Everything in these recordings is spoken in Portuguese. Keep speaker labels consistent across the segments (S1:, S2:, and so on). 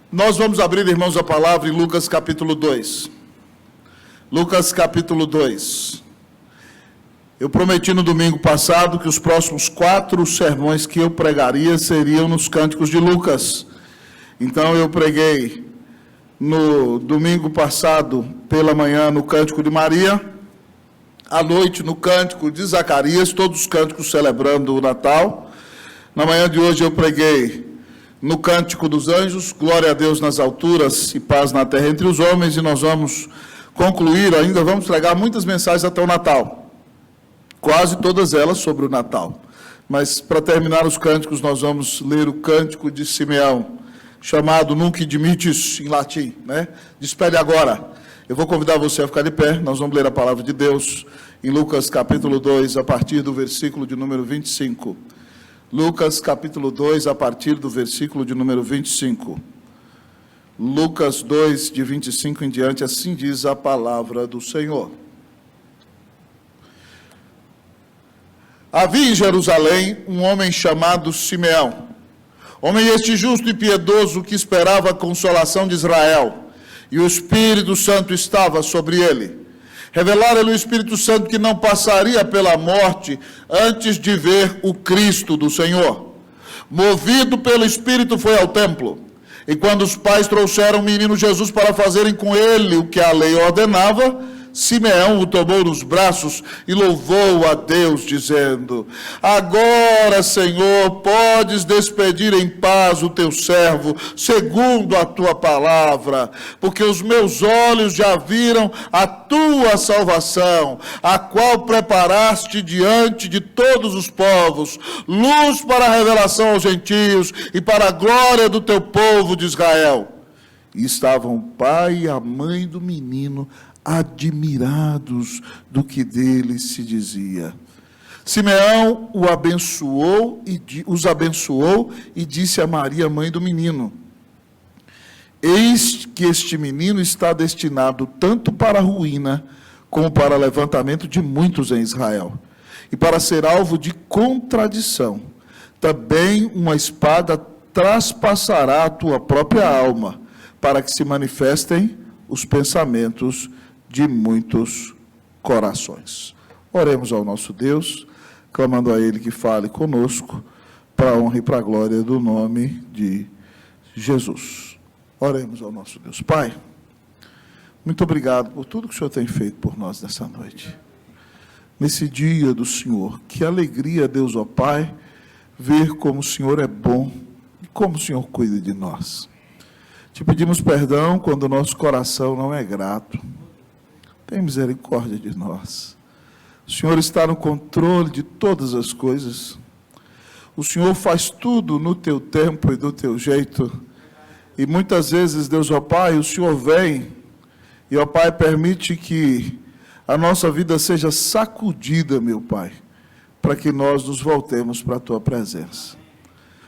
S1: Nós vamos abrir, irmãos, a palavra em Lucas capítulo 2. Lucas capítulo 2. Eu prometi no domingo passado que os próximos 4 sermões que eu pregaria seriam nos cânticos de Lucas. Então eu preguei no domingo passado pela manhã no cântico de Maria, à noite no cântico de Zacarias, todos os cânticos celebrando o Natal. Na manhã de hoje eu preguei no Cântico dos Anjos, glória a Deus nas alturas e paz na terra entre os homens, e nós vamos concluir, ainda vamos pregar muitas mensagens até o Natal, quase todas elas sobre o Natal, mas para terminar os cânticos nós vamos ler o Cântico de Simeão, chamado Nunc Dimittis, em latim, né? Despede agora. Eu vou convidar você a ficar de pé, nós vamos ler a palavra de Deus em Lucas capítulo 2, a partir do versículo de número 25. Lucas capítulo 2, a partir do versículo de número 25. Lucas 2, de 25 em diante, assim diz a palavra do Senhor. Havia em Jerusalém um homem chamado Simeão, homem este justo e piedoso que esperava a consolação de Israel, e o Espírito Santo estava sobre ele. Revelara-lhe o Espírito Santo que não passaria pela morte antes de ver o Cristo do Senhor. Movido pelo Espírito, foi ao templo. E quando os pais trouxeram o menino Jesus para fazerem com ele o que a lei ordenava, Simeão o tomou nos braços e louvou a Deus, dizendo: agora, Senhor, podes despedir em paz o teu servo, segundo a tua palavra, porque os meus olhos já viram a tua salvação, a qual preparaste diante de todos os povos, luz para a revelação aos gentios e para a glória do teu povo de Israel. E estavam o pai e a mãe do menino admirados do que dele se dizia. Simeão os abençoou e disse a Maria, mãe do menino: eis que este menino está destinado tanto para a ruína, como para o levantamento de muitos em Israel, e para ser alvo de contradição. Também uma espada traspassará a tua própria alma, para que se manifestem os pensamentos de muitos corações. Oremos ao nosso Deus, clamando a Ele que fale conosco, para a honra e para a glória do nome de Jesus. Oremos ao nosso Deus. Pai, muito obrigado por tudo que o Senhor tem feito por nós nessa noite. Nesse dia do Senhor, que alegria, Deus, ó Pai, ver como o Senhor é bom e como o Senhor cuida de nós. Te pedimos perdão quando o nosso coração não é grato. Tem misericórdia de nós. O Senhor está no controle de todas as coisas. O Senhor faz tudo no teu tempo e do teu jeito. E muitas vezes, Deus, ó Pai, o Senhor vem e, ó Pai, permite que a nossa vida seja sacudida, meu Pai, para que nós nos voltemos para a tua presença.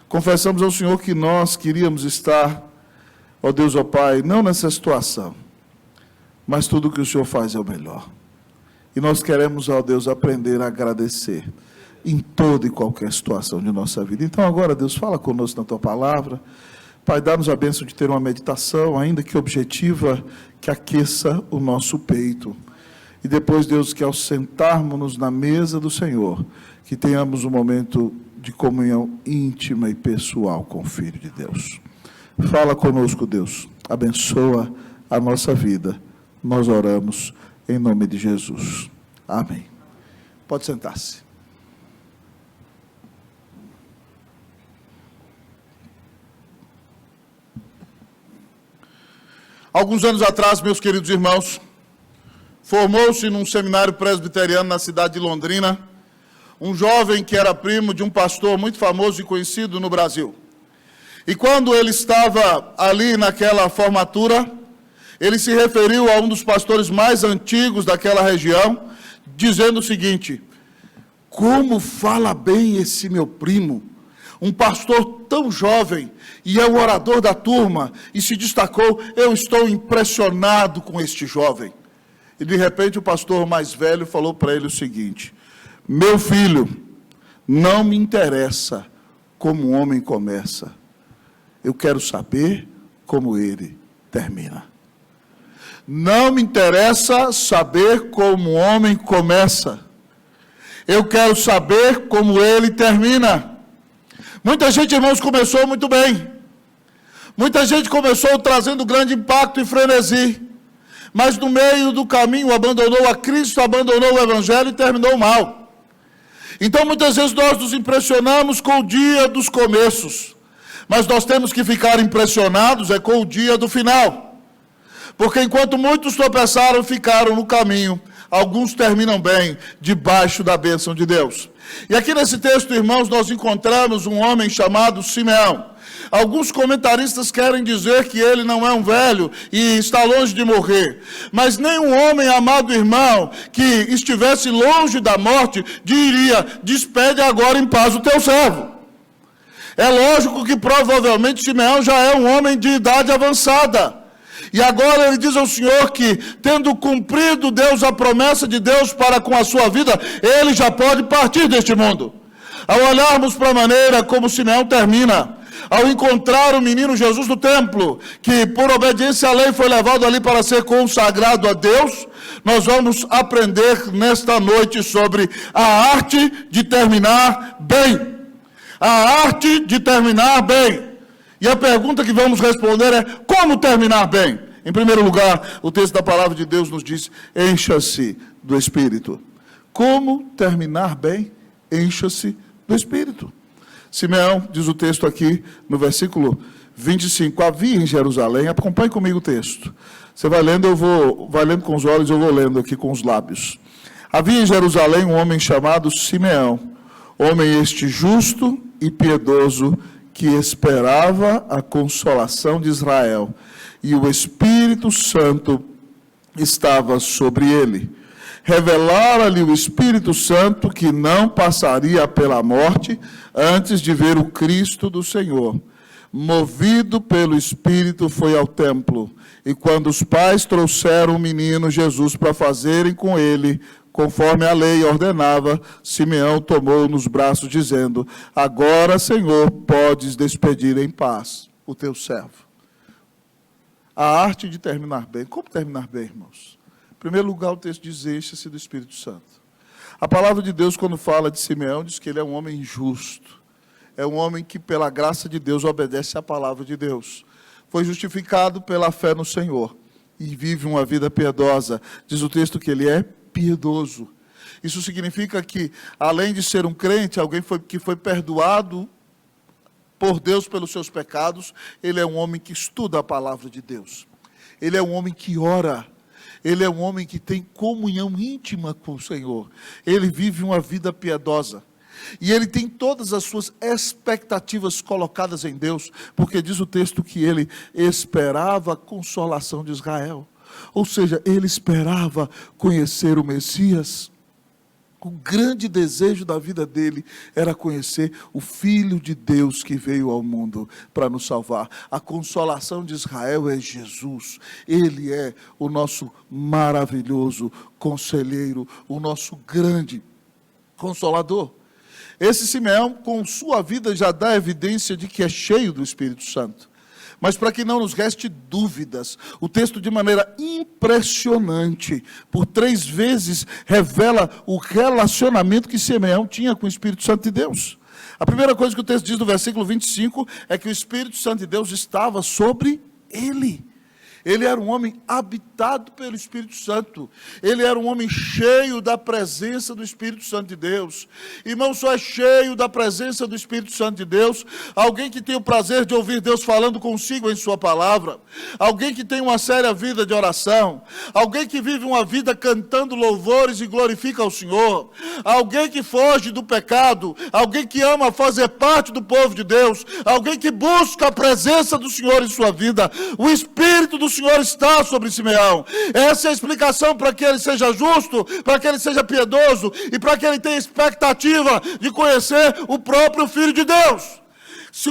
S1: Confessamos ao Senhor que nós queríamos estar, ó Deus, ó Pai, não nessa situação, mas tudo o que o Senhor faz é o melhor. E nós queremos, ó Deus, aprender a agradecer em toda e qualquer situação de nossa vida. Então agora, Deus, fala conosco na tua palavra. Pai, dá-nos a bênção de ter uma meditação, ainda que objetiva, que aqueça o nosso peito. E depois, Deus, que ao sentarmos-nos na mesa do Senhor, que tenhamos um momento de comunhão íntima e pessoal com o Filho de Deus. Fala conosco, Deus. Abençoa a nossa vida. Nós oramos em nome de Jesus. Amém. Pode sentar-se. Alguns anos atrás, meus queridos irmãos, formou-se num seminário presbiteriano na cidade de Londrina, um jovem que era primo de um pastor muito famoso e conhecido no Brasil. E quando ele estava ali naquela formatura, ele se referiu a um dos pastores mais antigos daquela região, dizendo o seguinte: como fala bem esse meu primo, um pastor tão jovem, e é o orador da turma, e se destacou, eu estou impressionado com este jovem. E de repente o pastor mais velho falou para ele o seguinte: meu filho, não me interessa como um homem começa, eu quero saber como ele termina. Não me interessa saber como o homem começa. Eu quero saber como ele termina. Muita gente, irmãos, começou muito bem. Muita gente começou trazendo grande impacto e frenesi. Mas no meio do caminho abandonou a Cristo, abandonou o Evangelho e terminou mal. Então muitas vezes nós nos impressionamos com o dia dos começos. Mas nós temos que ficar impressionados com o dia do final. Porque enquanto muitos tropeçaram, ficaram no caminho, alguns terminam bem, debaixo da bênção de Deus. E aqui nesse texto, irmãos, nós encontramos um homem chamado Simeão. Alguns comentaristas querem dizer que ele não é um velho e está longe de morrer. Mas nenhum homem, amado irmão, que estivesse longe da morte, diria: despede agora em paz o teu servo. É lógico que provavelmente Simeão já é um homem de idade avançada. E agora ele diz ao Senhor que, tendo cumprido Deus a promessa de Deus para com a sua vida, ele já pode partir deste mundo. Ao olharmos para a maneira como Simeão termina, ao encontrar o menino Jesus no templo, que por obediência à lei foi levado ali para ser consagrado a Deus, nós vamos aprender nesta noite sobre a arte de terminar bem. A arte de terminar bem. E a pergunta que vamos responder é: como terminar bem? Em primeiro lugar, o texto da palavra de Deus nos diz: encha-se do Espírito. Como terminar bem? Encha-se do Espírito. Simeão, diz o texto aqui no versículo 25, havia em Jerusalém, acompanhe comigo o texto. Você vai lendo, vai lendo com os olhos, eu vou lendo aqui com os lábios. Havia em Jerusalém um homem chamado Simeão, homem este justo e piedoso, que esperava a consolação de Israel, e o Espírito Santo estava sobre ele. Revelara-lhe o Espírito Santo que não passaria pela morte antes de ver o Cristo do Senhor. Movido pelo Espírito, foi ao templo, e quando os pais trouxeram o menino Jesus para fazerem com ele conforme a lei ordenava, Simeão tomou nos braços, dizendo: agora, Senhor, podes despedir em paz o teu servo. A arte de terminar bem. Como terminar bem, irmãos? Em primeiro lugar, o texto diz: encha-se do Espírito Santo. A palavra de Deus, quando fala de Simeão, diz que ele é um homem justo. É um homem que, pela graça de Deus, obedece à palavra de Deus. Foi justificado pela fé no Senhor e vive uma vida piedosa. Diz o texto que ele é piedoso. Isso significa que, além de ser um crente, alguém que foi perdoado por Deus pelos seus pecados, ele é um homem que estuda a palavra de Deus. Ele é um homem que ora. Ele é um homem que tem comunhão íntima com o Senhor. Ele vive uma vida piedosa. E ele tem todas as suas expectativas colocadas em Deus, porque diz o texto que ele esperava a consolação de Israel. Ou seja, ele esperava conhecer o Messias. O grande desejo da vida dele era conhecer o Filho de Deus que veio ao mundo para nos salvar. A consolação de Israel é Jesus. Ele é o nosso maravilhoso conselheiro, o nosso grande consolador. Esse Simeão, com sua vida, já dá evidência de que é cheio do Espírito Santo. Mas para que não nos reste dúvidas, o texto, de maneira impressionante, por 3 vezes, revela o relacionamento que Simeão tinha com o Espírito Santo de Deus. A primeira coisa que o texto diz no versículo 25 é que o Espírito Santo de Deus estava sobre ele. Ele era um homem habitado pelo Espírito Santo. Ele era um homem cheio da presença do Espírito Santo de Deus. Irmão, só é cheio da presença do Espírito Santo de Deus alguém que tem o prazer de ouvir Deus falando consigo em sua palavra. Alguém que tem uma séria vida de oração. Alguém que vive uma vida cantando louvores e glorifica ao Senhor. Alguém que foge do pecado. Alguém que ama fazer parte do povo de Deus. Alguém que busca a presença do Senhor em sua vida. O Espírito do Senhor está sobre Simeão. Essa é a explicação para que ele seja justo, para que ele seja piedoso e para que ele tenha expectativa de conhecer o próprio Filho de Deus.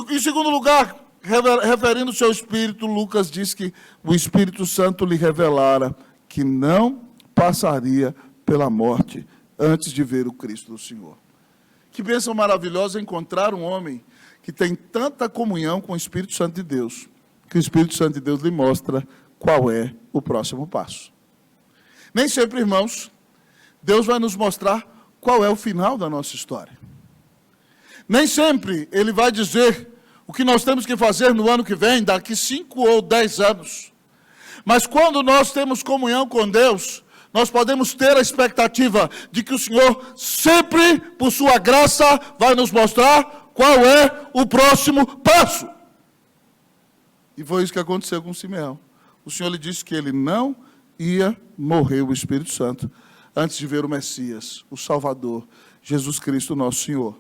S1: Em segundo lugar, referindo-se ao Espírito, Lucas diz que o Espírito Santo lhe revelara que não passaria pela morte antes de ver o Cristo do Senhor. Que bênção maravilhosa encontrar um homem que tem tanta comunhão com o Espírito Santo de Deus, que o Espírito Santo de Deus lhe mostra qual é o próximo passo. Nem sempre, irmãos, Deus vai nos mostrar qual é o final da nossa história. Nem sempre Ele vai dizer o que nós temos que fazer no ano que vem, daqui 5 ou 10 anos. Mas quando nós temos comunhão com Deus, nós podemos ter a expectativa de que o Senhor sempre, por sua graça, vai nos mostrar qual é o próximo passo. E foi isso que aconteceu com Simeão. O Senhor lhe disse que ele não ia morrer o Espírito Santo antes de ver o Messias, o Salvador, Jesus Cristo, nosso Senhor.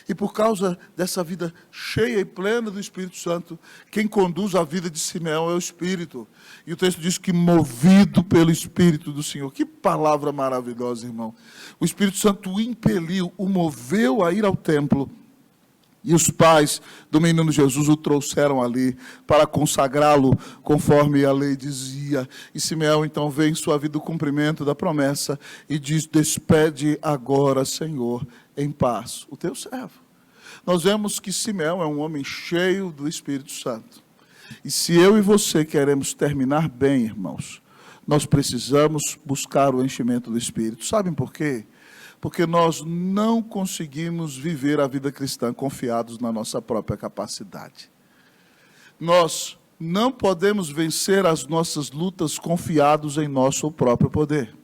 S1: E por causa dessa vida cheia e plena do Espírito Santo, quem conduz a vida de Simeão é o Espírito. E o texto diz que movido pelo Espírito do Senhor. Que palavra maravilhosa, irmão. O Espírito Santo o impeliu, o moveu a ir ao templo. E os pais do menino Jesus o trouxeram ali para consagrá-lo, conforme a lei dizia. E Simeão então vê em sua vida o cumprimento da promessa e diz: despede agora, Senhor, em paz o teu servo. Nós vemos que Simeão é um homem cheio do Espírito Santo. E se eu e você queremos terminar bem, irmãos, nós precisamos buscar o enchimento do Espírito. Sabem por quê? Porque nós não conseguimos viver a vida cristã confiados na nossa própria capacidade. Nós não podemos vencer as nossas lutas confiados em nosso próprio poder.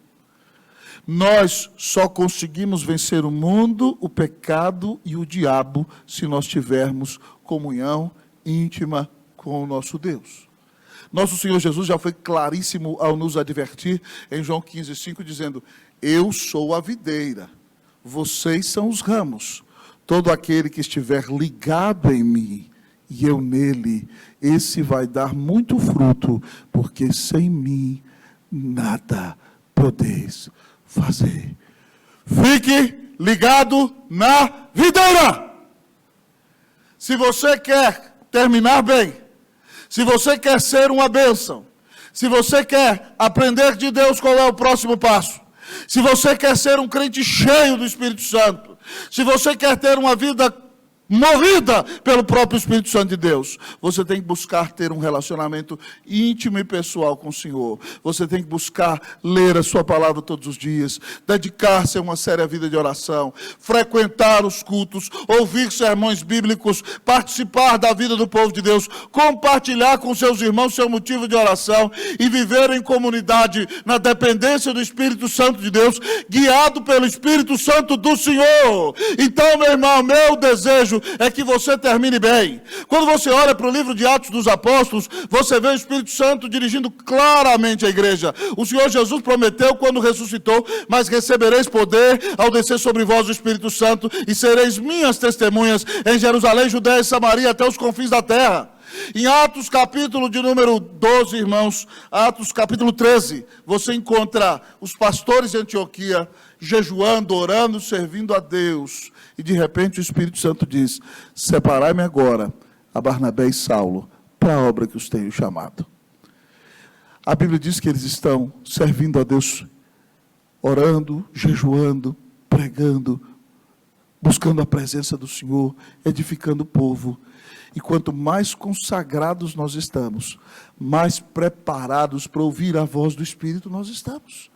S1: Nós só conseguimos vencer o mundo, o pecado e o diabo se nós tivermos comunhão íntima com o nosso Deus. Nosso Senhor Jesus já foi claríssimo ao nos advertir em João 15:5, dizendo: eu sou a videira, vocês são os ramos. Todo aquele que estiver ligado em mim e eu nele, esse vai dar muito fruto, porque sem mim nada podeis fazer. Fique ligado na videira. Se você quer terminar bem, se você quer ser uma bênção, se você quer aprender de Deus qual é o próximo passo, se você quer ser um crente cheio do Espírito Santo, se você quer ter uma vida movida pelo próprio Espírito Santo de Deus, você tem que buscar ter um relacionamento íntimo e pessoal com o Senhor. Você tem que buscar ler a sua palavra todos os dias, dedicar-se a uma séria vida de oração, frequentar os cultos, ouvir sermões bíblicos, participar da vida do povo de Deus, compartilhar com seus irmãos seu motivo de oração e viver em comunidade na dependência do Espírito Santo de Deus, guiado pelo Espírito Santo do Senhor. Então, meu irmão, meu desejo é que você termine bem. Quando você olha para o livro de Atos dos Apóstolos, você vê o Espírito Santo dirigindo claramente a igreja. O Senhor Jesus prometeu quando ressuscitou: mas recebereis poder ao descer sobre vós o Espírito Santo, e sereis minhas testemunhas em Jerusalém, Judeia e Samaria, até os confins da terra. Em Atos capítulo de número 12, irmãos, Atos capítulo 13, você encontra os pastores de Antioquia jejuando, orando, servindo a Deus. E de repente o Espírito Santo diz: separai-me agora a Barnabé e Saulo para a obra que os tenho chamado. A Bíblia diz que eles estão servindo a Deus, orando, jejuando, pregando, buscando a presença do Senhor, edificando o povo. E quanto mais consagrados nós estamos, mais preparados para ouvir a voz do Espírito nós estamos.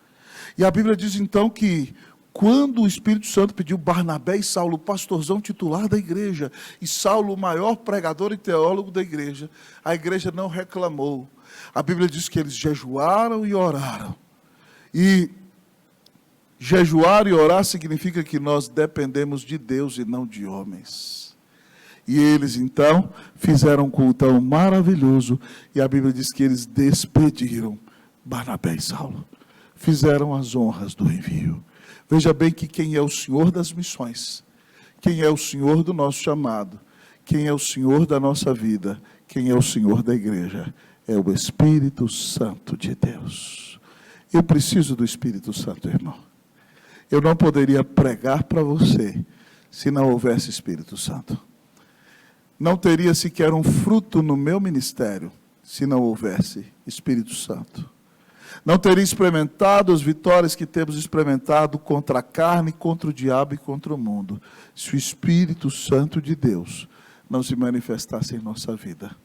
S1: E a Bíblia diz então que quando o Espírito Santo pediu Barnabé e Saulo, o pastorzão titular da igreja, e Saulo, o maior pregador e teólogo da igreja, a igreja não reclamou. A Bíblia diz que eles jejuaram e oraram. E jejuar e orar significa que nós dependemos de Deus e não de homens. E eles então fizeram um cultão maravilhoso, e a Bíblia diz que eles despediram Barnabé e Saulo. Fizeram as honras do envio. Veja bem que quem é o Senhor das missões, quem é o Senhor do nosso chamado, quem é o Senhor da nossa vida, quem é o Senhor da igreja, é o Espírito Santo de Deus. Eu preciso do Espírito Santo, irmão. Eu não poderia pregar para você se não houvesse Espírito Santo. Não teria sequer um fruto no meu ministério se não houvesse Espírito Santo. Não teria experimentado as vitórias que temos experimentado contra a carne, contra o diabo e contra o mundo, se o Espírito Santo de Deus não se manifestasse em nossa vida.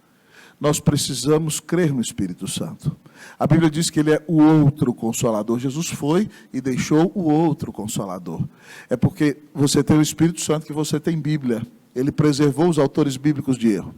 S1: nós precisamos crer no Espírito Santo. A Bíblia diz que ele é o outro Consolador. Jesus foi e deixou o outro Consolador. É porque você tem o Espírito Santo que você tem Bíblia. Ele preservou os autores bíblicos de erro.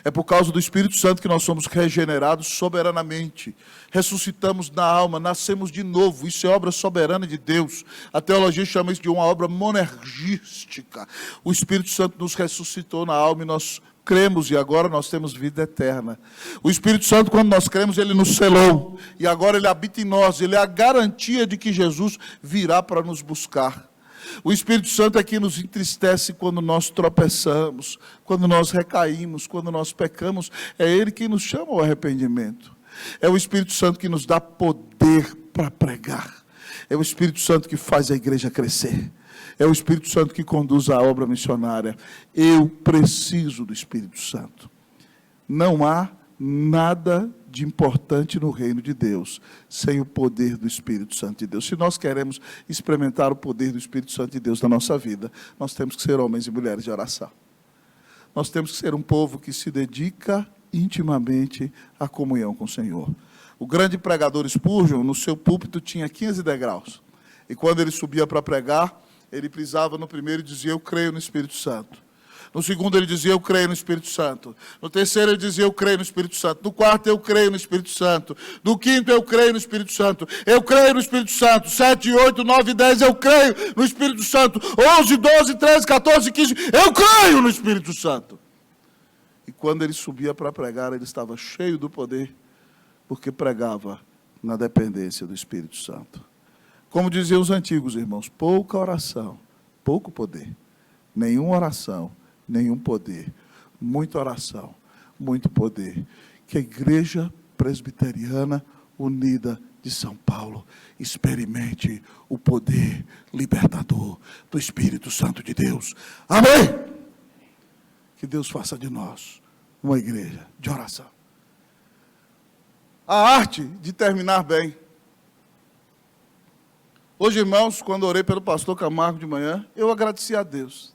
S1: É por causa do Espírito Santo que nós somos regenerados soberanamente. Ressuscitamos na alma, nascemos de novo. Isso é obra soberana de Deus. A teologia chama isso de uma obra monergística. O Espírito Santo nos ressuscitou na alma e nós cremos e agora nós temos vida eterna. O Espírito Santo, quando nós cremos, ele nos selou. E agora ele habita em nós. Ele é a garantia de que Jesus virá para nos buscar. O Espírito Santo é que nos entristece quando nós tropeçamos, quando nós recaímos, quando nós pecamos. É Ele que nos chama ao arrependimento. É o Espírito Santo que nos dá poder para pregar. É o Espírito Santo que faz a igreja crescer. É o Espírito Santo que conduz a obra missionária. Eu preciso do Espírito Santo. Não há nada de importante no reino de Deus sem o poder do Espírito Santo de Deus. Se nós queremos experimentar o poder do Espírito Santo de Deus na nossa vida, nós temos que ser homens e mulheres de oração. Nós temos que ser um povo que se dedica intimamente à comunhão com o Senhor. O grande pregador Spurgeon, no seu púlpito, tinha 15 degraus. E quando ele subia para pregar, ele pisava no primeiro e dizia: eu creio no Espírito Santo. No segundo ele dizia: eu creio no Espírito Santo. No terceiro ele dizia: eu creio no Espírito Santo. No quarto eu creio no Espírito Santo. No quinto eu creio no Espírito Santo. Eu creio no Espírito Santo. 7, 8, 9, 10 eu creio no Espírito Santo. 11, 12, 13, 14, 15 eu creio no Espírito Santo. E quando ele subia para pregar, ele estava cheio do poder, porque pregava na dependência do Espírito Santo. Como diziam os antigos irmãos, pouca oração, pouco poder. Nenhuma oração, nenhum poder. Muita oração, muito poder. Que a Igreja Presbiteriana Unida de São Paulo experimente o poder libertador do Espírito Santo de Deus. Amém? Que Deus faça de nós uma igreja de oração. A arte de terminar bem. Hoje, irmãos, quando orei pelo pastor Camargo de manhã, eu agradeci a Deus.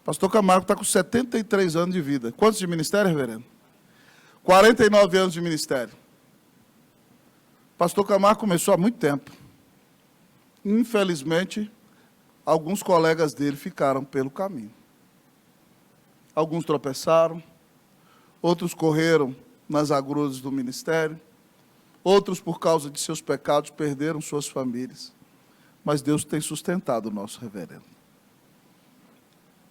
S1: Pastor Camargo está com 73 anos de vida. Quantos de ministério, reverendo? 49 anos de ministério. Pastor Camargo começou há muito tempo. Infelizmente, alguns colegas dele ficaram pelo caminho. Alguns tropeçaram, outros correram nas agruras do ministério, outros, por causa de seus pecados, perderam suas famílias. Mas Deus tem sustentado o nosso reverendo.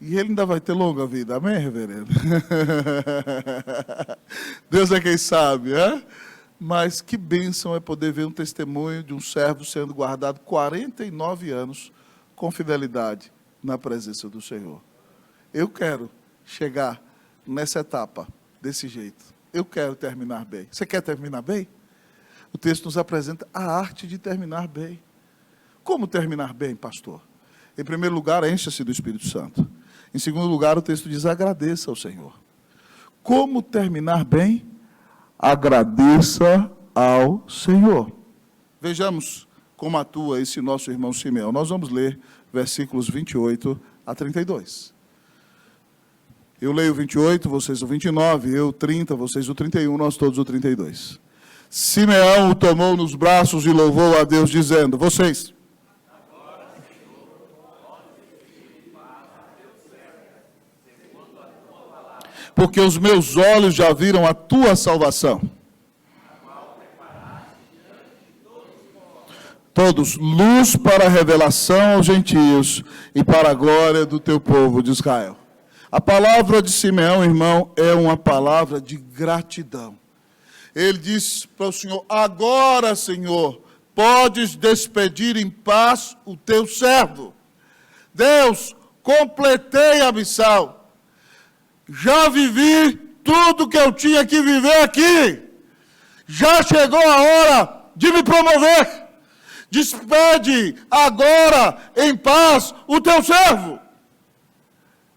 S1: E ele ainda vai ter longa vida, amém, reverendo? Deus é quem sabe, é? Mas que bênção é poder ver um testemunho de um servo sendo guardado 49 anos com fidelidade na presença do Senhor. Eu quero chegar nessa etapa desse jeito. Eu quero terminar bem. Você quer terminar bem? O texto nos apresenta a arte de terminar bem. Como terminar bem, pastor? Em primeiro lugar, encha-se do Espírito Santo. Em segundo lugar, o texto diz: agradeça ao Senhor. Como terminar bem? Agradeça ao Senhor. Vejamos como atua esse nosso irmão Simeão. Nós vamos ler versículos 28 a 32. Eu leio o 28, vocês o 29, eu o 30, vocês o 31, nós todos o 32. Simeão o tomou nos braços e louvou a Deus, dizendo: vocês... porque os meus olhos já viram a tua salvação. Todos, luz para a revelação aos gentios e para a glória do teu povo de Israel. A palavra de Simeão, irmão, é uma palavra de gratidão. Ele diz para o Senhor: agora, Senhor, podes despedir em paz o teu servo. Deus, completei a missão. Já vivi tudo que eu tinha que viver aqui. Já chegou a hora de me promover. Despede agora em paz o teu servo.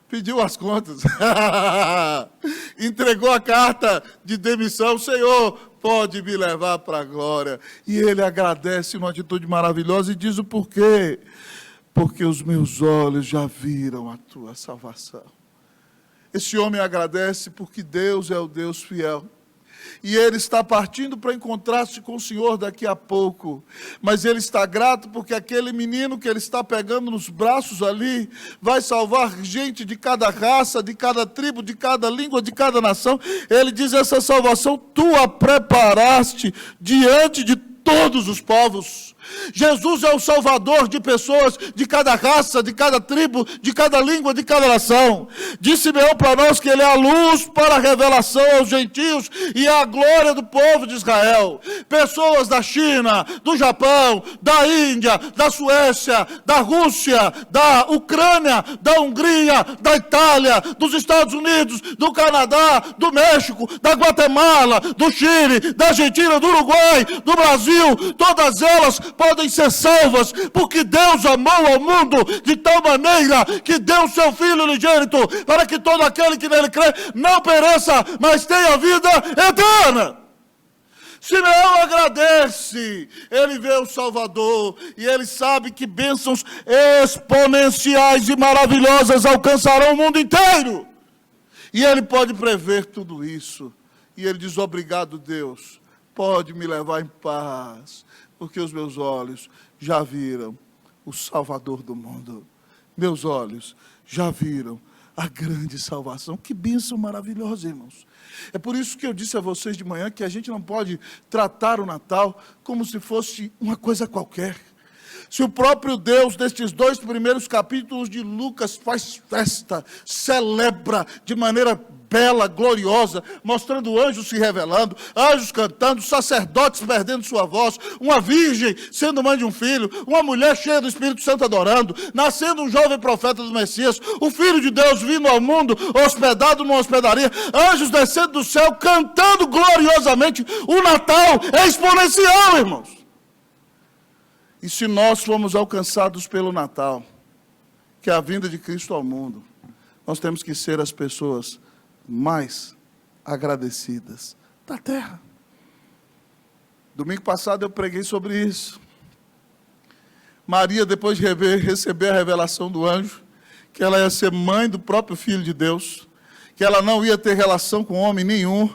S1: Pediu as contas. Entregou a carta de demissão. Senhor, pode me levar para a glória. E ele agradece numa atitude maravilhosa e diz o porquê. Porque os meus olhos já viram a tua salvação. Esse homem agradece porque Deus é o Deus fiel. E ele está partindo para encontrar-se com o Senhor daqui a pouco. Mas ele está grato porque aquele menino que ele está pegando nos braços ali vai salvar gente de cada raça, de cada tribo, de cada língua, de cada nação. Ele diz: essa salvação tu a preparaste diante de todos os povos. Jesus é o Salvador de pessoas de cada raça, de cada tribo, de cada língua, de cada nação. Disse Simeão para nós que ele é a luz para a revelação aos gentios e a glória do povo de Israel. Pessoas da China, do Japão, da Índia, da Suécia, da Rússia, da Ucrânia, da Hungria, da Itália, dos Estados Unidos, do Canadá, do México, da Guatemala, do Chile, da Argentina, do Uruguai, do Brasil, todas elas podem ser salvas, porque Deus amou ao mundo de tal maneira que deu o seu Filho unigênito, para que todo aquele que nele crê não pereça, mas tenha vida eterna. Simeão agradece, ele vê o Salvador, e ele sabe que bênçãos exponenciais e maravilhosas alcançarão o mundo inteiro. E ele pode prever tudo isso, e ele diz: obrigado, Deus, pode me levar em paz, porque os meus olhos já viram o Salvador do mundo. Meus olhos já viram a grande salvação. Que bênção maravilhosa, irmãos. É por isso que eu disse a vocês de manhã que a gente não pode tratar o Natal como se fosse uma coisa qualquer. Se o próprio Deus, nestes 2 primeiros capítulos de Lucas, faz festa, celebra de maneira bela, gloriosa, mostrando anjos se revelando, anjos cantando, sacerdotes perdendo sua voz, uma virgem sendo mãe de um filho, uma mulher cheia do Espírito Santo adorando, nascendo um jovem profeta do Messias, o Filho de Deus vindo ao mundo, hospedado numa hospedaria, anjos descendo do céu, cantando gloriosamente. O Natal é exponencial, irmãos. E se nós formos alcançados pelo Natal, que é a vinda de Cristo ao mundo, nós temos que ser as pessoas mais agradecidas da terra. Domingo passado eu preguei sobre isso. Maria, depois de receber a revelação do anjo, que ela ia ser mãe do próprio Filho de Deus, que ela não ia ter relação com homem nenhum,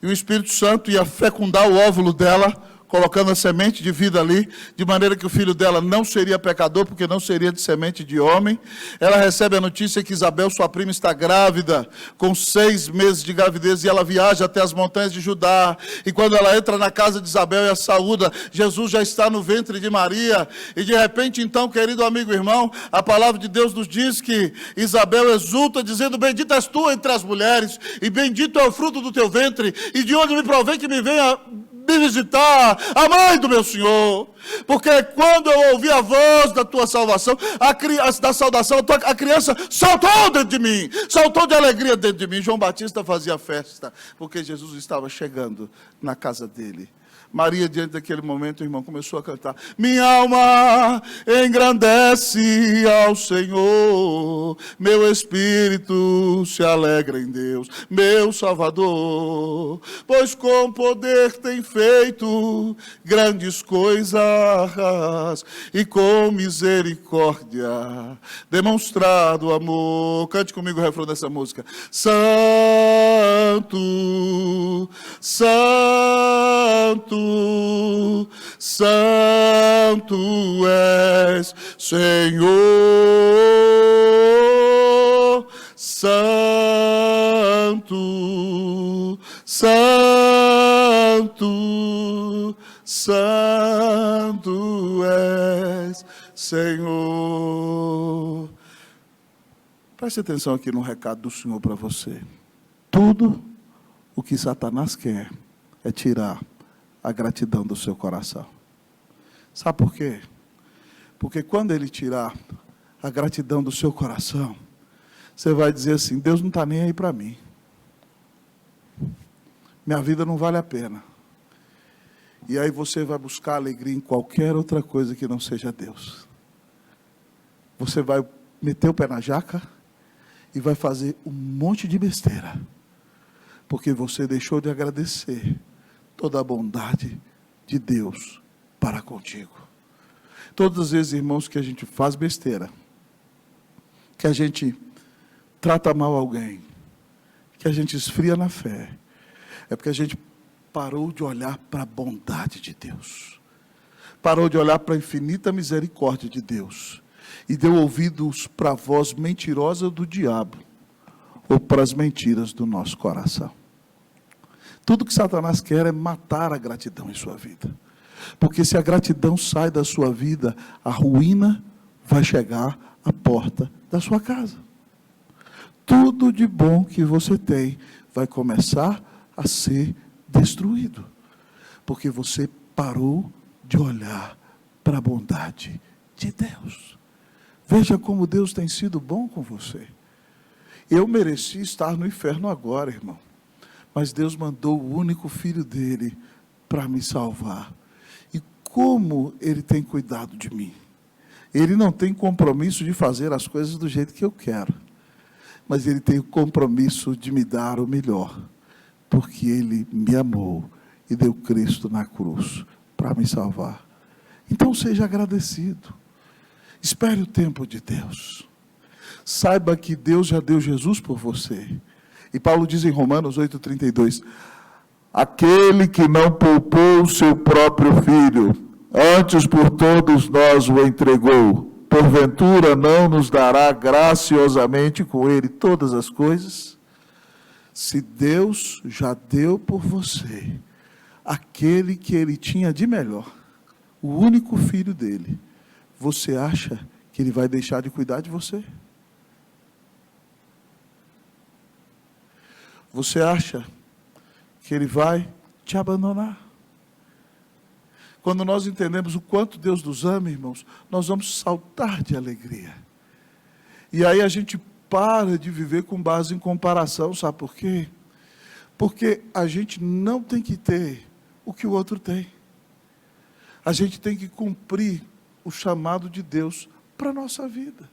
S1: e o Espírito Santo ia fecundar o óvulo dela, colocando a semente de vida ali, de maneira que o filho dela não seria pecador, porque não seria de semente de homem. Ela recebe a notícia que Isabel, sua prima, está grávida, com 6 meses de gravidez, e ela viaja até as montanhas de Judá, e quando ela entra na casa de Isabel e a saúda, Jesus já está no ventre de Maria, e de repente, então, querido amigo e irmão, a palavra de Deus nos diz que Isabel exulta, dizendo: bendita és tu entre as mulheres, e bendito é o fruto do teu ventre, e de onde me provém que me venha me visitar a mãe do meu Senhor, porque quando eu ouvi a voz da tua salvação, da saudação, a criança saltou dentro de mim, saltou de alegria dentro de mim. João Batista fazia festa, porque Jesus estava chegando na casa dele. Maria, diante daquele momento, irmão, começou a cantar: minha alma engrandece ao Senhor, meu espírito se alegra em Deus, meu Salvador, pois com poder tem feito grandes coisas, e com misericórdia demonstrado amor. Cante comigo o refrão dessa música: Santo, Santo, Santo és, Senhor, Santo, Santo, Santo és, Senhor. Preste atenção aqui no recado do Senhor para você. Tudo o que Satanás quer é tirar a gratidão do seu coração. Sabe por quê? Porque quando ele tirar a gratidão do seu coração, você vai dizer assim: Deus não está nem aí para mim. Minha vida não vale a pena. E aí você vai buscar alegria em qualquer outra coisa que não seja Deus. Você vai meter o pé na jaca e vai fazer um monte de besteira, porque você deixou de agradecer toda a bondade de Deus para contigo. Todas as vezes, irmãos, que a gente faz besteira, que a gente trata mal alguém, que a gente esfria na fé, é porque a gente parou de olhar para a bondade de Deus, parou de olhar para a infinita misericórdia de Deus, e deu ouvidos para a voz mentirosa do diabo, ou para as mentiras do nosso coração. Tudo que Satanás quer é matar a gratidão em sua vida. Porque se a gratidão sai da sua vida, a ruína vai chegar à porta da sua casa. Tudo de bom que você tem vai começar a ser destruído. Porque você parou de olhar para a bondade de Deus. Veja como Deus tem sido bom com você. Eu mereci estar no inferno agora, irmão. Mas Deus mandou o único filho dele para me salvar. E como ele tem cuidado de mim. Ele não tem compromisso de fazer as coisas do jeito que eu quero. Mas ele tem o compromisso de me dar o melhor. Porque ele me amou e deu Cristo na cruz para me salvar. Então seja agradecido. Espere o tempo de Deus. Saiba que Deus já deu Jesus por você. E Paulo diz em Romanos 8,32, aquele que não poupou o seu próprio filho, antes por todos nós o entregou, porventura não nos dará graciosamente com ele todas as coisas? Se Deus já deu por você, aquele que ele tinha de melhor, o único filho dele, você acha que ele vai deixar de cuidar de você? Você acha que ele vai te abandonar? Quando nós entendemos o quanto Deus nos ama, irmãos, nós vamos saltar de alegria. E aí a gente para de viver com base em comparação, sabe por quê? Porque a gente não tem que ter o que o outro tem. A gente tem que cumprir o chamado de Deus para a nossa vida.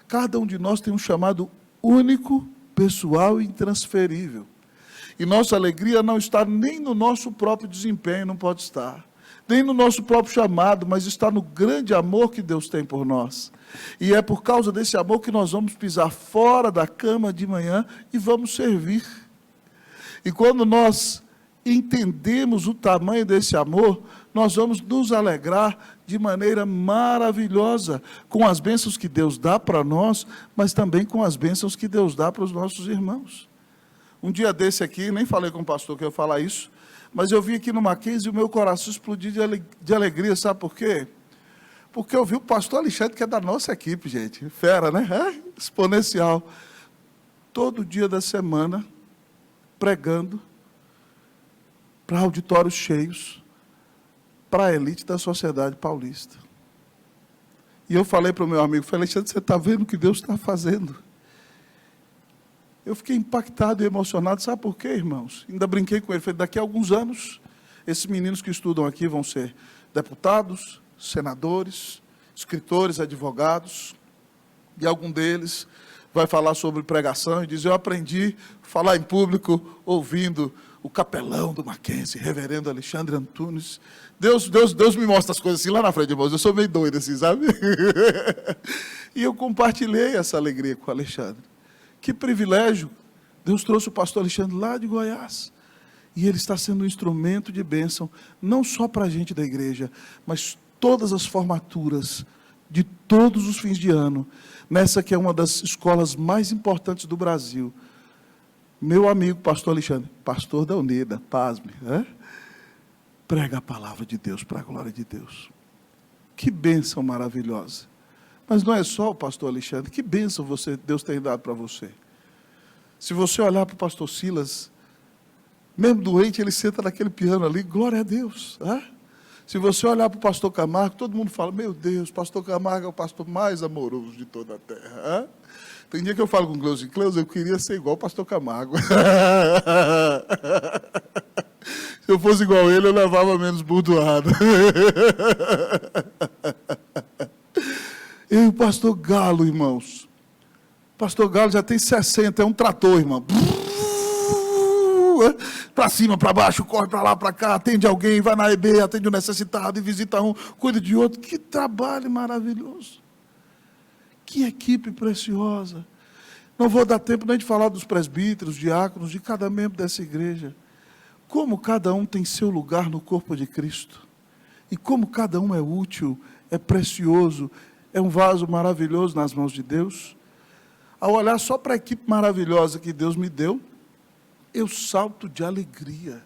S1: Cada um de nós tem um chamado único, pessoal e intransferível. E nossa alegria não está nem no nosso próprio desempenho, não pode estar, nem no nosso próprio chamado, mas está no grande amor que Deus tem por nós. E é por causa desse amor que nós vamos pisar fora da cama de manhã e vamos servir. E quando nós entendemos o tamanho desse amor, nós vamos nos alegrar de maneira maravilhosa com as bênçãos que Deus dá para nós, mas também com as bênçãos que Deus dá para os nossos irmãos. Um dia desse aqui, nem falei com o pastor que eu ia falar isso, mas eu vim aqui no Mackenzie e o meu coração explodiu de alegria, sabe por quê? Porque eu vi o pastor Alexandre, que é da nossa equipe, gente, fera, né? Exponencial. Todo dia da semana, pregando para auditórios cheios, para a elite da sociedade paulista. E eu falei para o meu amigo, falei, Alexandre, você está vendo o que Deus está fazendo? Eu fiquei impactado e emocionado, sabe por quê, irmãos? Ainda brinquei com ele, falei, daqui a alguns anos, esses meninos que estudam aqui vão ser deputados, senadores, escritores, advogados, e algum deles vai falar sobre pregação e diz, eu aprendi a falar em público ouvindo o capelão do Mackenzie, reverendo Alexandre Antunes. Deus me mostra as coisas assim lá na frente, irmãos. Eu sou meio doido assim, sabe? E eu compartilhei essa alegria com o Alexandre. Que privilégio. Deus trouxe o pastor Alexandre lá de Goiás. E ele está sendo um instrumento de bênção, não só para a gente da igreja, mas todas as formaturas de todos os fins de ano, nessa que é uma das escolas mais importantes do Brasil. Meu amigo, pastor Alexandre, pastor da Unida, pasme, prega a palavra de Deus para a glória de Deus. Que bênção maravilhosa. Mas não é só o pastor Alexandre, que bênção Deus tem dado para você. Se você olhar para o pastor Silas, mesmo doente, ele senta naquele piano ali, glória a Deus. Se você olhar para o pastor Camargo, todo mundo fala, meu Deus, pastor Camargo é o pastor mais amoroso de toda a terra. Tem dia que eu falo com o Cleusa, eu queria ser igual o pastor Camargo. Se eu fosse igual ele, eu levava menos burdoada. E o pastor Galo, irmãos. O pastor Galo já tem 60, é um trator, irmão. Para cima, para baixo, corre para lá, para cá, atende alguém, vai na EB, atende o necessitado, e visita um, cuida de outro. Que trabalho maravilhoso. Que equipe preciosa. Não vou dar tempo nem de falar dos presbíteros, diáconos, de cada membro dessa igreja. Como cada um tem seu lugar no corpo de Cristo. E como cada um é útil, é precioso, é um vaso maravilhoso nas mãos de Deus. Ao olhar só para a equipe maravilhosa que Deus me deu, eu salto de alegria.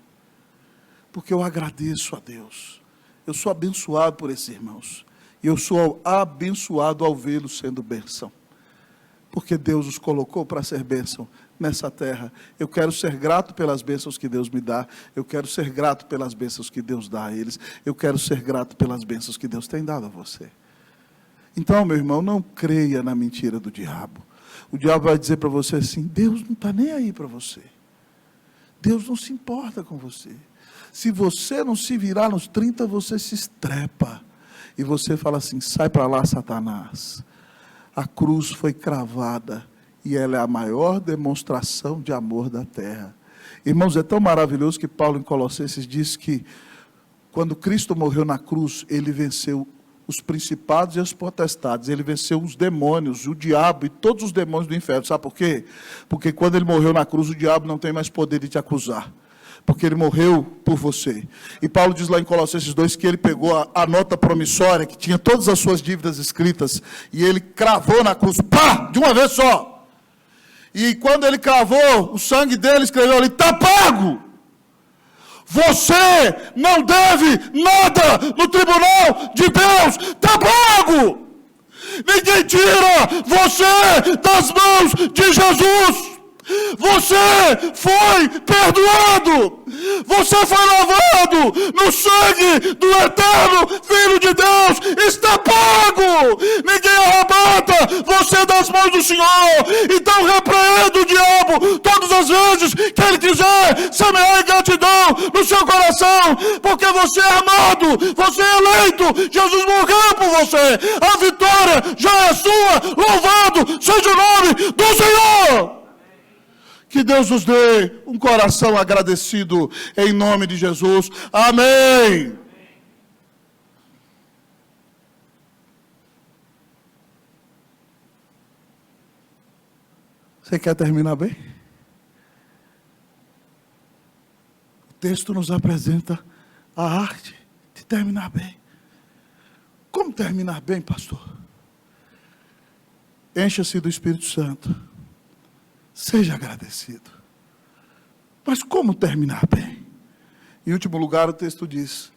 S1: Porque eu agradeço a Deus. Eu sou abençoado por esses irmãos. E eu sou abençoado ao vê-los sendo bênção. Porque Deus os colocou para ser bênção nessa terra. Eu quero ser grato pelas bênçãos que Deus me dá. Eu quero ser grato pelas bênçãos que Deus dá a eles. Eu quero ser grato pelas bênçãos que Deus tem dado a você. Então, meu irmão, não creia na mentira do diabo. O diabo vai dizer para você assim, Deus não está nem aí para você. Deus não se importa com você. Se você não se virar nos 30, você se estrepa. E você fala assim, sai para lá, Satanás. A cruz foi cravada e ela é a maior demonstração de amor da terra. Irmãos, é tão maravilhoso que Paulo em Colossenses diz que quando Cristo morreu na cruz, ele venceu os principados e as potestades, ele venceu os demônios, o diabo e todos os demônios do inferno. Sabe por quê? Porque quando ele morreu na cruz, o diabo não tem mais poder de te acusar. Porque ele morreu por você. E Paulo diz lá em Colossenses 2 que ele pegou a nota promissória, que tinha todas as suas dívidas escritas, e ele cravou na cruz, pá, de uma vez só. E quando ele cravou, o sangue dele escreveu ali, está pago. Você não deve nada no tribunal de Deus, está pago. Ninguém tira você das mãos de Jesus. Você foi perdoado. Você foi lavado no sangue do eterno Filho de Deus. Está pago. Ninguém arrebata você das mãos do Senhor. Então repreenda o diabo todas as vezes que ele quiser semear ingratidão no seu coração, porque você é amado, você é eleito, Jesus morreu por você, a vitória já é sua. Louvado seja o nome do Senhor. Que Deus nos dê um coração agradecido, em nome de Jesus. Amém. Você quer terminar bem? O texto nos apresenta a arte de terminar bem. Como terminar bem, pastor? Encha-se do Espírito Santo. Seja agradecido. Mas como terminar bem? Em último lugar, o texto diz,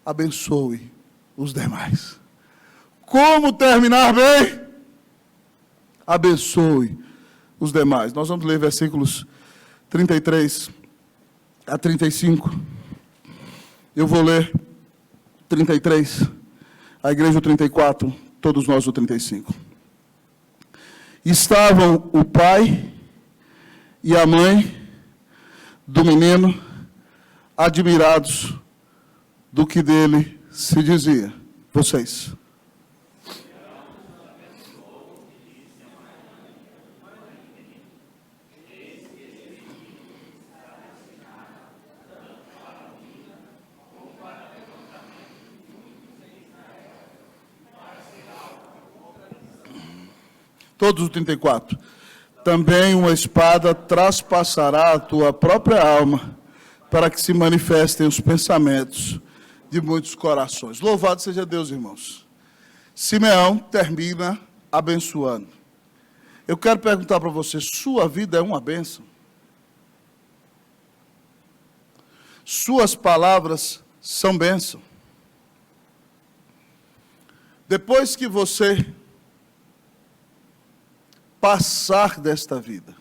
S1: abençoe os demais. Como terminar bem? Abençoe os demais. Nós vamos ler versículos 33 a 35. Eu vou ler 33, a igreja o 34, todos nós o 35. Estavam o pai e a mãe do menino, admirados do que dele se dizia. Vocês. Todos os 34. Também uma espada traspassará a tua própria alma, para que se manifestem os pensamentos de muitos corações. Louvado seja Deus, irmãos. Simeão termina abençoando. Eu quero perguntar para você, sua vida é uma bênção? Suas palavras são bênção? Depois que você passar desta vida,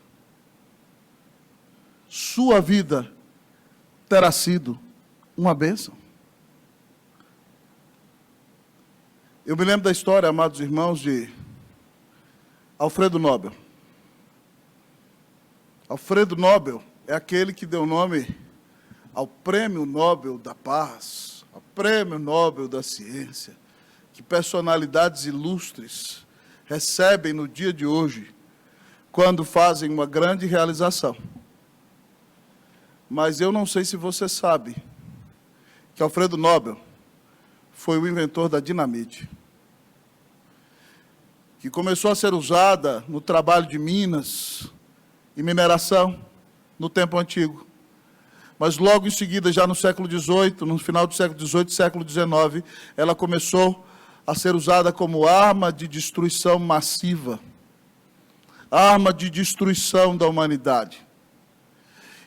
S1: sua vida terá sido uma bênção. Eu me lembro da história, amados irmãos, de Alfredo Nobel. Alfredo Nobel é aquele que deu nome ao Prêmio Nobel da Paz, ao Prêmio Nobel da Ciência, que personalidades ilustres recebem no dia de hoje, quando fazem uma grande realização. Mas eu não sei se você sabe que Alfredo Nobel foi o inventor da dinamite. que começou a ser usada no trabalho de minas e mineração no tempo antigo. Mas logo em seguida, já no século XVIII, no final do século XVIII, século XIX, ela começou a ser usada como arma de destruição massiva, arma de destruição da humanidade.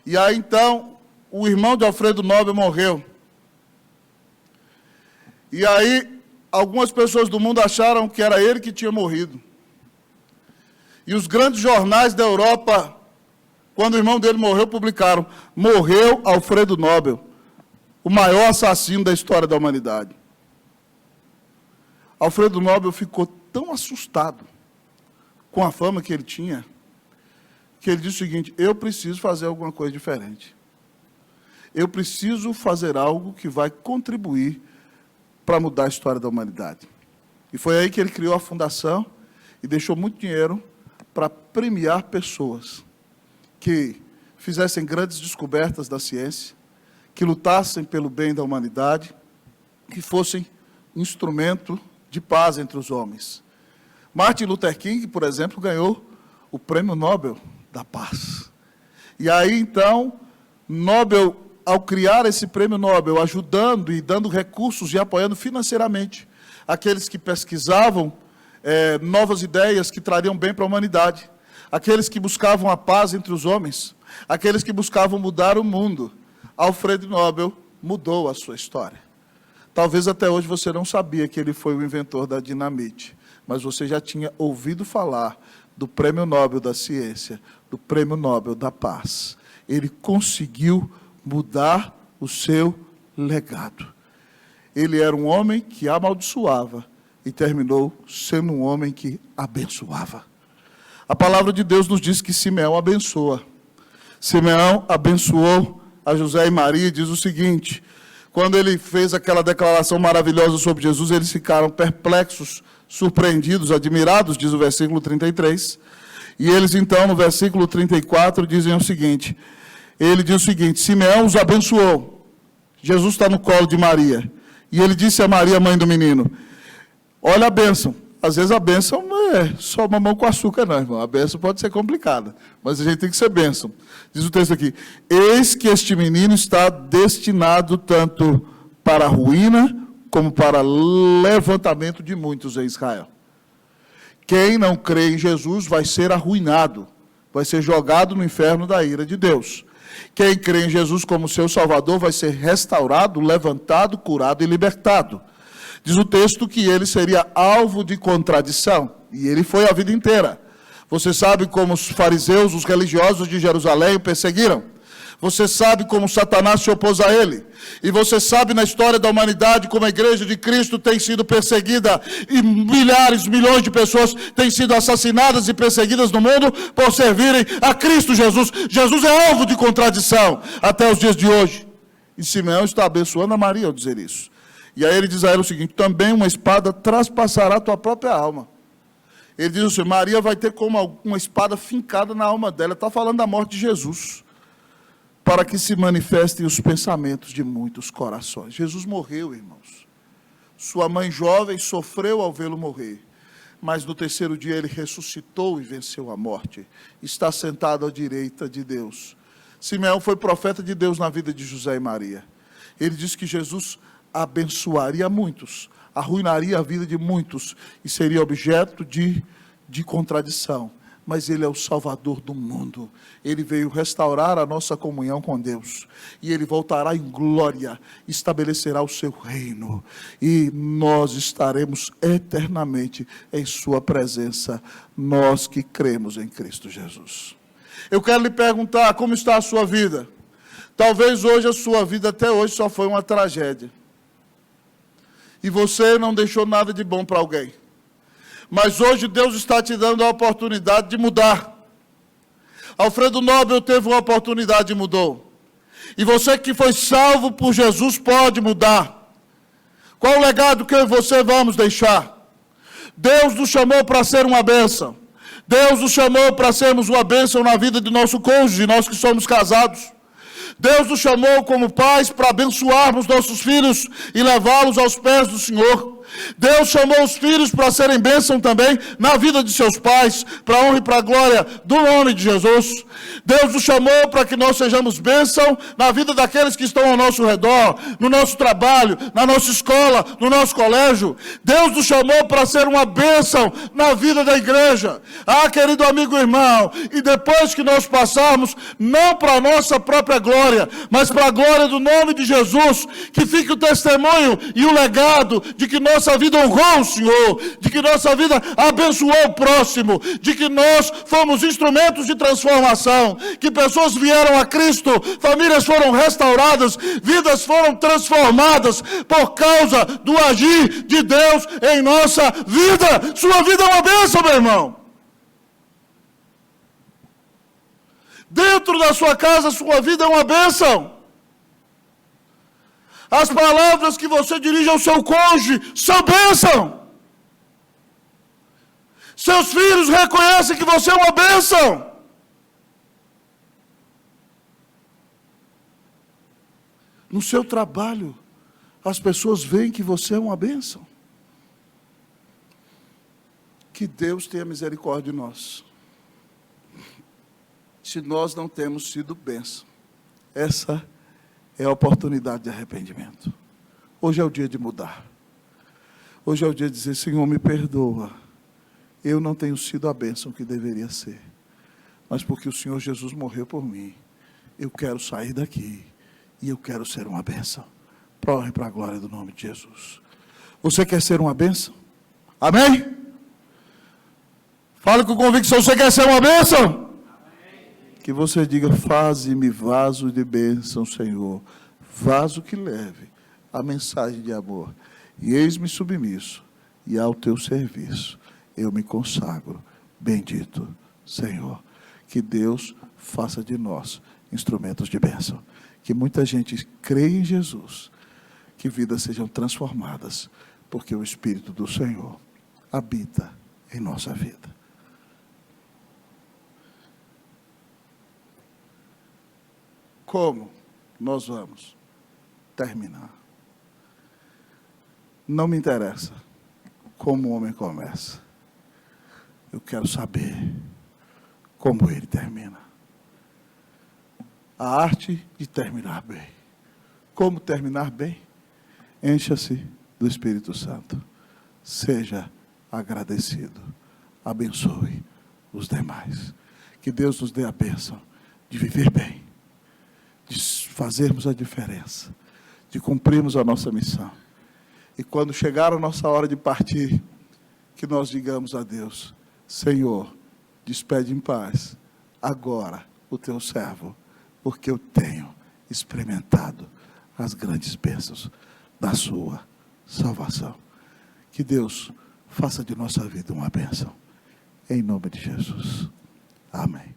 S1: E aí, então, o irmão de Alfredo Nobel morreu. E aí, algumas pessoas do mundo acharam que era ele que tinha morrido. E os grandes jornais da Europa, quando o irmão dele morreu, publicaram: morreu Alfredo Nobel, o maior assassino da história da humanidade. Alfredo Nobel ficou tão assustado com a fama que ele tinha, que ele disse o seguinte: eu preciso fazer alguma coisa diferente. Eu preciso fazer algo que vai contribuir para mudar a história da humanidade. E foi aí que ele criou a fundação e deixou muito dinheiro para premiar pessoas que fizessem grandes descobertas da ciência, que lutassem pelo bem da humanidade, que fossem instrumento de paz entre os homens. Martin Luther King, por exemplo, ganhou o Prêmio Nobel da Paz. E aí, então, Nobel, ao criar esse Prêmio Nobel, ajudando e dando recursos e apoiando financeiramente aqueles que pesquisavam novas ideias que trariam bem para a humanidade, aqueles que buscavam a paz entre os homens, aqueles que buscavam mudar o mundo, Alfredo Nobel mudou a sua história. Talvez até hoje você não sabia que ele foi o inventor da dinamite, mas você já tinha ouvido falar do Prêmio Nobel da Ciência, do Prêmio Nobel da Paz. Ele conseguiu mudar o seu legado. Ele era um homem que amaldiçoava e terminou sendo um homem que abençoava. A palavra de Deus nos diz que Simeão abençoa. Simeão abençoou a José e Maria e diz o seguinte: quando ele fez aquela declaração maravilhosa sobre Jesus, eles ficaram perplexos, surpreendidos, admirados, diz o versículo 33. E eles, então, no versículo 34, dizem o seguinte: ele diz o seguinte: Simeão os abençoou. Jesus está no colo de Maria. E ele disse a Maria, mãe do menino: olha a bênção. Às vezes a bênção não é só mamão com açúcar, não, irmão. A bênção pode ser complicada, mas a gente tem que ser bênção. Diz o texto aqui: eis que este menino está destinado tanto para a ruína, como para levantamento de muitos em Israel. Quem não crê em Jesus vai ser arruinado, vai ser jogado no inferno da ira de Deus. Quem crê em Jesus como seu Salvador vai ser restaurado, levantado, curado e libertado. Diz o texto que ele seria alvo de contradição, e ele foi a vida inteira. Você sabe como os fariseus, os religiosos de Jerusalém o perseguiram. Você sabe como Satanás se opôs a ele. E você sabe na história da humanidade como a igreja de Cristo tem sido perseguida e milhares, milhões de pessoas têm sido assassinadas e perseguidas no mundo por servirem a Cristo Jesus. Jesus é alvo de contradição até os dias de hoje. E Simeão está abençoando a Maria ao dizer isso. E aí ele diz a ela o seguinte: também uma espada traspassará a tua própria alma. Ele diz assim: Maria vai ter como uma espada fincada na alma dela. Está falando da morte de Jesus, para que se manifestem os pensamentos de muitos corações. Jesus morreu, irmãos. Sua mãe jovem sofreu ao vê-lo morrer, mas no terceiro dia ele ressuscitou e venceu a morte. Está sentado à direita de Deus. Simeão foi profeta de Deus na vida de José e Maria. Ele disse que Jesus abençoaria muitos, arruinaria a vida de muitos e seria objeto de contradição. Mas ele é o Salvador do mundo. Ele veio restaurar a nossa comunhão com Deus. E ele voltará em glória, estabelecerá o seu reino. E nós estaremos eternamente em sua presença, nós que cremos em Cristo Jesus. Eu quero lhe perguntar, como está a sua vida? Talvez hoje a sua vida até hoje só foi uma tragédia. E você não deixou nada de bom para alguém. Mas hoje Deus está te dando a oportunidade de mudar. Alfredo Nobel teve uma oportunidade e mudou. E você que foi salvo por Jesus pode mudar. Qual o legado que eu e você vamos deixar? Deus nos chamou para ser uma bênção. Deus nos chamou para sermos uma bênção na vida de nosso cônjuge, nós que somos casados. Deus nos chamou como pais para abençoarmos nossos filhos e levá-los aos pés do Senhor. Deus chamou os filhos para serem bênção também na vida de seus pais, para a honra e para a glória do nome de Jesus. Deus nos chamou para que nós sejamos bênção na vida daqueles que estão ao nosso redor, no nosso trabalho, na nossa escola, no nosso colégio. Deus nos chamou para ser uma bênção na vida da igreja. Ah, querido amigo e irmão, e depois que nós passarmos, não para a nossa própria glória, mas para a glória do nome de Jesus, que fique o testemunho e o legado de que nossa vida honrou o Senhor, de que nossa vida abençoou o próximo, de que nós fomos instrumentos de transformação, que pessoas vieram a Cristo, famílias foram restauradas, vidas foram transformadas por causa do agir de Deus em nossa vida. Sua vida é uma bênção, meu irmão. Dentro da sua casa, sua vida é uma bênção. As palavras que você dirige ao seu cônjuge são bênção. Seus filhos reconhecem que você é uma bênção. No seu trabalho, as pessoas veem que você é uma bênção. Que Deus tenha misericórdia de nós. Se nós não temos sido bênção, essa é a oportunidade de arrependimento. Hoje é o dia de mudar. Hoje é o dia de dizer: Senhor, me perdoa. Eu não tenho sido a bênção que deveria ser. Mas porque o Senhor Jesus morreu por mim, eu quero sair daqui e eu quero ser uma bênção. Para a honra e para a glória do nome de Jesus. Você quer ser uma bênção? Amém? Fale com convicção. Você quer ser uma bênção? Que você diga: faze-me vaso de bênção, Senhor, vaso que leve a mensagem de amor, e eis-me submisso, e ao teu serviço eu me consagro, bendito Senhor. Que Deus faça de nós instrumentos de bênção, que muita gente creia em Jesus, que vidas sejam transformadas, porque o Espírito do Senhor habita em nossa vida. Como nós vamos terminar? Não me interessa como o homem começa. Eu quero saber como ele termina. A arte de terminar bem. Como terminar bem? Encha-se do Espírito Santo. Seja agradecido. Abençoe os demais. Que Deus nos dê a bênção de viver bem, de fazermos a diferença, de cumprirmos a nossa missão. E quando chegar a nossa hora de partir, que nós digamos a Deus: Senhor, despede em paz agora o teu servo, porque eu tenho experimentado as grandes bênçãos da sua salvação. Que Deus faça de nossa vida uma bênção, em nome de Jesus. Amém.